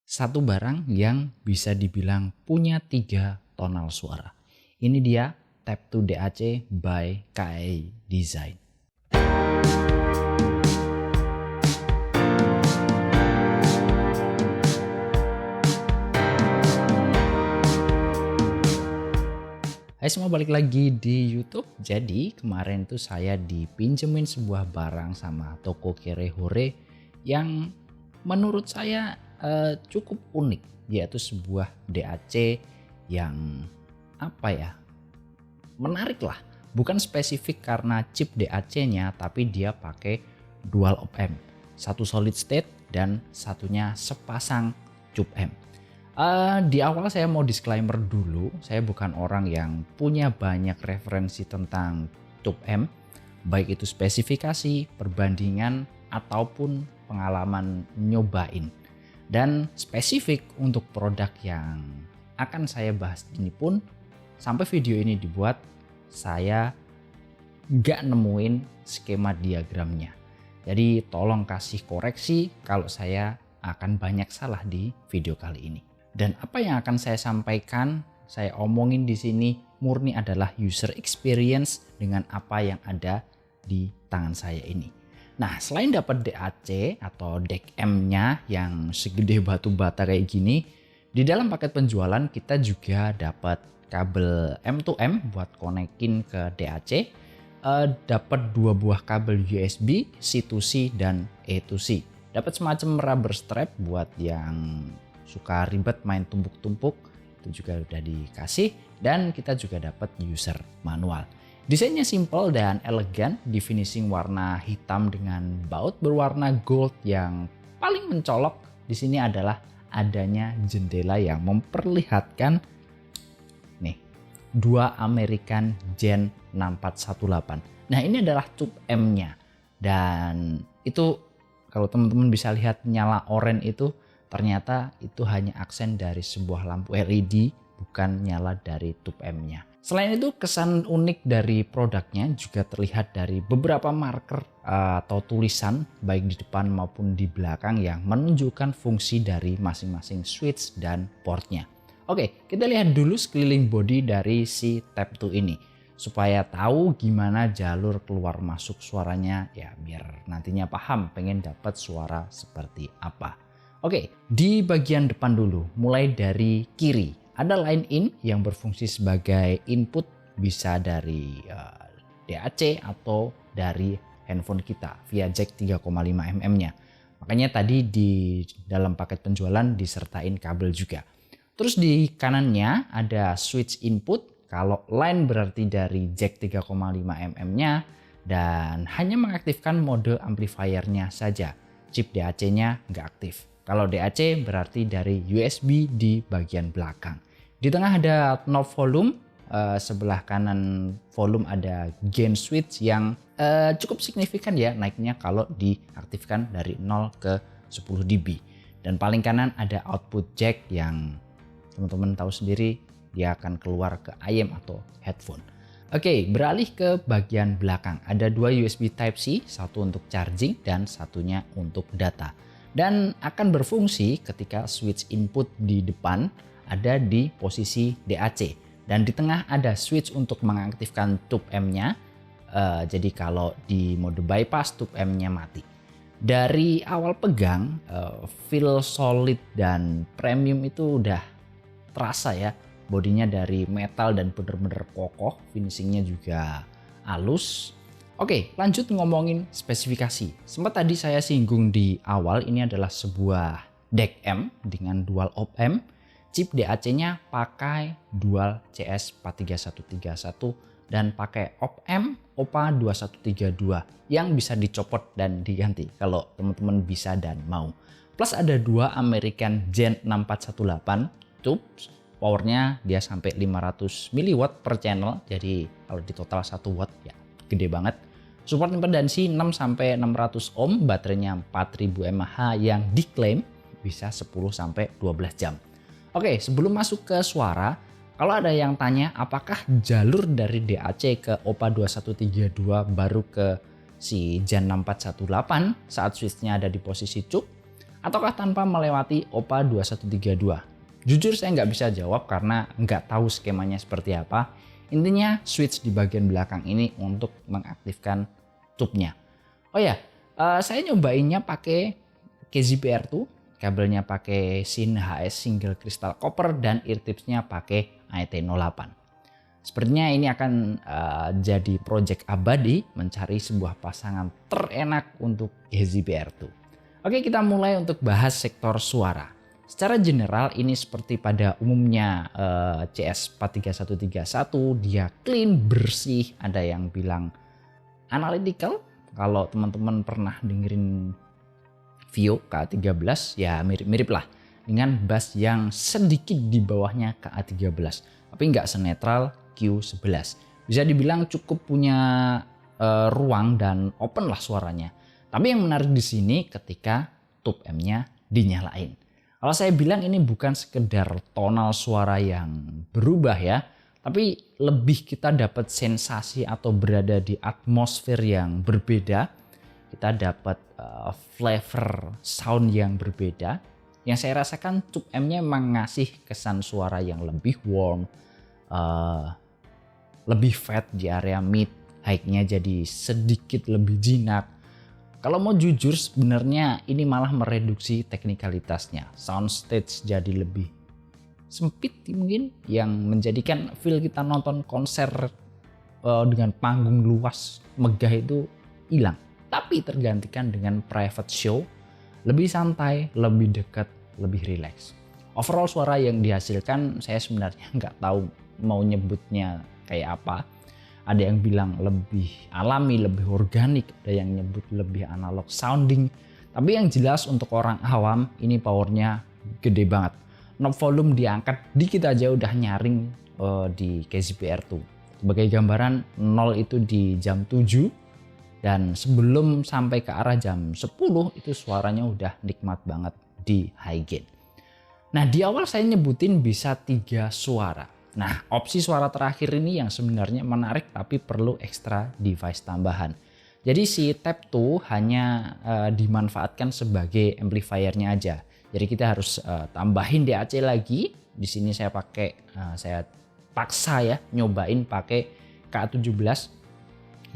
Satu barang yang bisa dibilang punya 3 tonal suara. Ini dia Tap 2 DAC by KAI Design. Hai semua, balik lagi di YouTube. Jadi kemarin tuh saya dipinjemin sebuah barang sama toko Kirehore yang menurut saya cukup unik, yaitu sebuah DAC yang menarik lah. Bukan spesifik karena chip DAC-nya, tapi dia pakai dual op amp, satu solid state dan satunya sepasang tube amp. Di awal saya mau disclaimer dulu, saya bukan orang yang punya banyak referensi tentang tube amp, baik itu spesifikasi, perbandingan, ataupun pengalaman nyobain. Dan spesifik untuk produk yang akan saya bahas ini pun, sampai video ini dibuat, saya nggak nemuin skema diagramnya. Jadi tolong kasih koreksi kalau saya akan banyak salah di video kali ini. Dan apa yang akan saya sampaikan, saya omongin di sini murni adalah user experience dengan apa yang ada di tangan saya ini. Nah, selain dapat DAC atau DAC M-nya yang segede batu bata kayak gini, di dalam paket penjualan kita juga dapat kabel M2M buat konekin ke DAC, dapat 2 buah kabel USB C2C dan A2C. Dapat semacam rubber strap buat yang suka ribet main tumpuk-tumpuk, itu juga udah dikasih, dan kita juga dapat user manual. Desainnya simple dan elegan, di finishing warna hitam dengan baut berwarna gold. Yang paling mencolok di sini adalah adanya jendela yang memperlihatkan nih 2 American Gen 6418. Nah, ini adalah tube M-nya, dan itu kalau teman-teman bisa lihat nyala oranye itu, ternyata itu hanya aksen dari sebuah lampu LED, bukan nyala dari tube M-nya. Selain itu, kesan unik dari produknya juga terlihat dari beberapa marker atau tulisan baik di depan maupun di belakang yang menunjukkan fungsi dari masing-masing switch dan portnya. Oke, kita lihat dulu sekeliling body dari si Tap 2 ini supaya tahu gimana jalur keluar masuk suaranya, ya biar nantinya paham pengen dapat suara seperti apa. Oke, di bagian depan dulu, mulai dari kiri. Ada line in yang berfungsi sebagai input, bisa dari DAC atau dari handphone kita via jack 3,5 mm-nya. Makanya tadi di dalam paket penjualan disertain kabel juga. Terus di kanannya ada switch input, kalau line berarti dari jack 3,5 mm-nya, dan hanya mengaktifkan mode amplifiernya saja. Chip DAC-nya nggak aktif. Kalau DAC berarti dari USB di bagian belakang. Di tengah ada knob volume, sebelah kanan volume ada gain switch yang cukup signifikan ya naiknya kalau diaktifkan dari 0 ke 10 dB. Dan paling kanan ada output jack yang teman-teman tahu sendiri, dia akan keluar ke IM atau headphone. Oke, beralih ke bagian belakang. Ada 2 USB Type-C, satu untuk charging dan satunya untuk data. Dan akan berfungsi ketika switch input di depan ada di posisi DAC. Dan di tengah ada switch untuk mengaktifkan tube M-nya. Jadi kalau di mode bypass, tube M-nya mati. Dari awal pegang, feel solid dan premium itu udah terasa ya. Bodinya dari metal dan bener-bener kokoh, finishingnya juga halus. Oke, lanjut ngomongin spesifikasi. Sempat tadi saya singgung di awal, ini adalah sebuah DAC M dengan dual op amp. Chip DAC-nya pakai dual CS43131 dan pakai op amp OPA 2132 yang bisa dicopot dan diganti kalau teman-teman bisa dan mau. Plus ada 2 American Gen 6418 tubes. Powernya dia sampai 500 mW per channel, jadi kalau di total 1 watt ya gede banget. Support impedansi 6-600 ohm, baterainya 4000 mAh yang diklaim bisa 10-12 jam. Oke, sebelum masuk ke suara, kalau ada yang tanya apakah jalur dari DAC ke OPA 2132 baru ke si Gen 6418 saat switchnya ada di posisi tube, ataukah tanpa melewati OPA 2132? Jujur saya nggak bisa jawab karena nggak tahu skemanya seperti apa. Intinya switch di bagian belakang ini untuk mengaktifkan tube-nya. Oh ya, saya nyobainnya pakai KZPR2, kabelnya pakai SIN HS single crystal copper dan ear tipsnya pakai AET08. Sepertinya ini akan jadi project abadi mencari sebuah pasangan terenak untuk KZPR2. Oke, kita mulai untuk bahas sektor suara. Secara general ini seperti pada umumnya CS43131, dia clean, bersih, ada yang bilang analytical. Kalau teman-teman pernah dengerin Vio KA13 ya mirip-mirip lah dengan bass yang sedikit di bawahnya KA13, tapi nggak senetral Q11. Bisa dibilang cukup punya ruang dan open lah suaranya. Tapi yang menarik di sini ketika tube M-nya dinyalain. Kalau saya bilang ini bukan sekedar tonal suara yang berubah ya, tapi lebih kita dapat sensasi atau berada di atmosfer yang berbeda. Kita dapat flavor sound yang berbeda. Yang saya rasakan tube M-nya memang ngasih kesan suara yang lebih warm, lebih fat di area mid, high-nya jadi sedikit lebih jinak. Kalau mau jujur sebenarnya ini malah mereduksi teknikalitasnya. Soundstage jadi lebih sempit mungkin, yang menjadikan feel kita nonton konser dengan panggung luas megah itu hilang. Tapi tergantikan dengan private show, lebih santai, lebih dekat, lebih rileks. Overall suara yang dihasilkan saya sebenarnya nggak tahu mau nyebutnya kayak apa. Ada yang bilang lebih alami, lebih organik, ada yang nyebut lebih analog sounding. Tapi yang jelas untuk orang awam ini powernya gede banget. Knob volume diangkat dikit aja udah nyaring di KZPR2. Sebagai gambaran 0 itu di jam 7 dan sebelum sampai ke arah jam 10 itu suaranya udah nikmat banget di high gain. Nah di awal saya nyebutin bisa 3 suara. Nah, opsi suara terakhir ini yang sebenarnya menarik tapi perlu ekstra device tambahan. Jadi si Tab 2 hanya dimanfaatkan sebagai amplifiernya aja. Jadi kita harus tambahin DAC lagi. Di sini saya saya paksa ya nyobain pakai KA17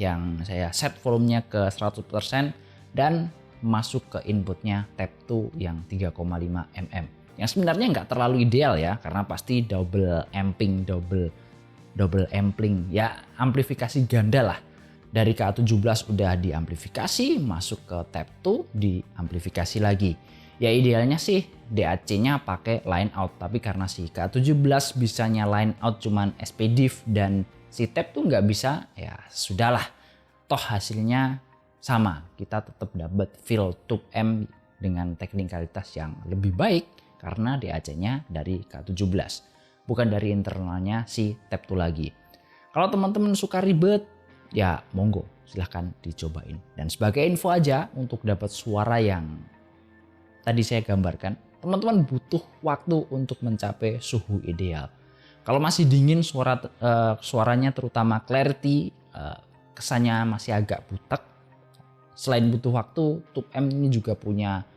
yang saya set volumenya ke 100% dan masuk ke inputnya Tab 2 yang 3,5 mm. Yang sebenarnya nggak terlalu ideal ya, karena pasti double amping, double ampling, ya amplifikasi ganda lah. Dari KA17 udah diamplifikasi, masuk ke Tab 2 diamplifikasi lagi. Ya idealnya sih DAC-nya pakai line out, tapi karena si KA17 bisanya line out cuman SPDIF dan si Tab 2 nggak bisa, ya sudahlah. Toh hasilnya sama, kita tetap dapat feel tube M dengan teknikalitas yang lebih baik. Karena DAC-nya dari K17, bukan dari internalnya si Tab 2 lagi. Kalau teman-teman suka ribet, ya monggo silahkan dicobain. Dan sebagai info aja untuk dapat suara yang tadi saya gambarkan, teman-teman butuh waktu untuk mencapai suhu ideal. Kalau masih dingin suaranya terutama clarity, kesannya masih agak butek. Selain butuh waktu, tube M ini juga punya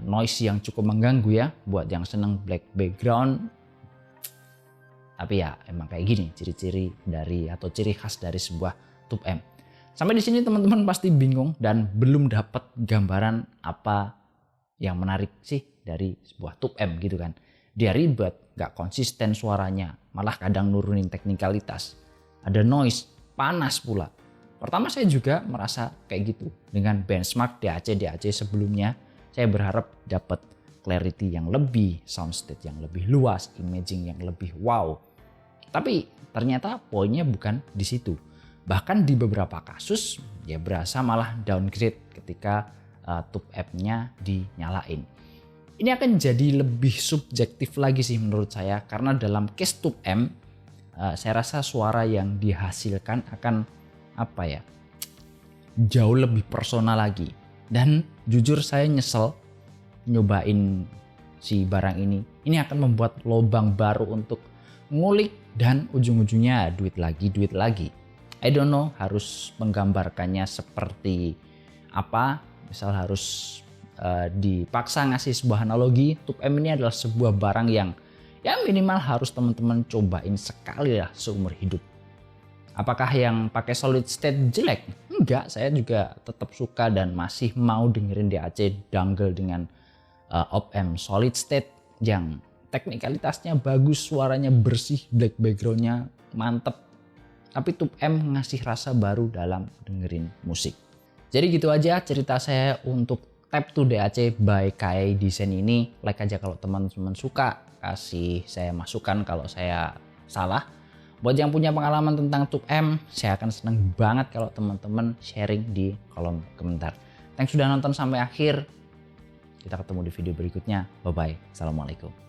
noise yang cukup mengganggu ya buat yang seneng black background. Tapi ya emang kayak gini ciri-ciri dari atau ciri khas dari sebuah tube M. Sampai di sini teman-teman pasti bingung dan belum dapat gambaran apa yang menarik sih dari sebuah tube M gitu kan. Dia ribet, gak konsisten suaranya, malah kadang nurunin teknikalitas. Ada noise, panas pula. Pertama saya juga merasa kayak gitu dengan benchmark DAC sebelumnya. Saya berharap dapat clarity yang lebih, soundstage yang lebih luas, imaging yang lebih wow. Tapi ternyata poinnya bukan di situ. Bahkan di beberapa kasus ya berasa malah downgrade ketika tube M-nya dinyalain. Ini akan jadi lebih subjektif lagi sih menurut saya, karena dalam case tube M saya rasa suara yang dihasilkan akan jauh lebih personal lagi. Dan jujur saya nyesel nyobain si barang ini. Ini akan membuat lubang baru untuk ngulik dan ujung-ujungnya duit lagi. I don't know harus menggambarkannya seperti apa. Misal harus dipaksa ngasih sebuah analogi, tube M ini adalah sebuah barang yang ya minimal harus teman-teman cobain sekali lah seumur hidup. Apakah yang pakai solid state jelek? Enggak, saya juga tetap suka dan masih mau dengerin DAC dongle dengan op-amp solid state yang teknikalitasnya bagus, suaranya bersih, black backgroundnya mantep. Tapi tube M ngasih rasa baru dalam dengerin musik. Jadi gitu aja cerita saya untuk Tab 2 DAC by KAI Design ini. Like aja kalau teman-teman suka, kasih saya masukan kalau saya salah. Buat yang punya pengalaman tentang tube M, saya akan senang banget kalau teman-teman sharing di kolom komentar. Thanks sudah nonton sampai akhir. Kita ketemu di video berikutnya. Bye-bye. Assalamualaikum.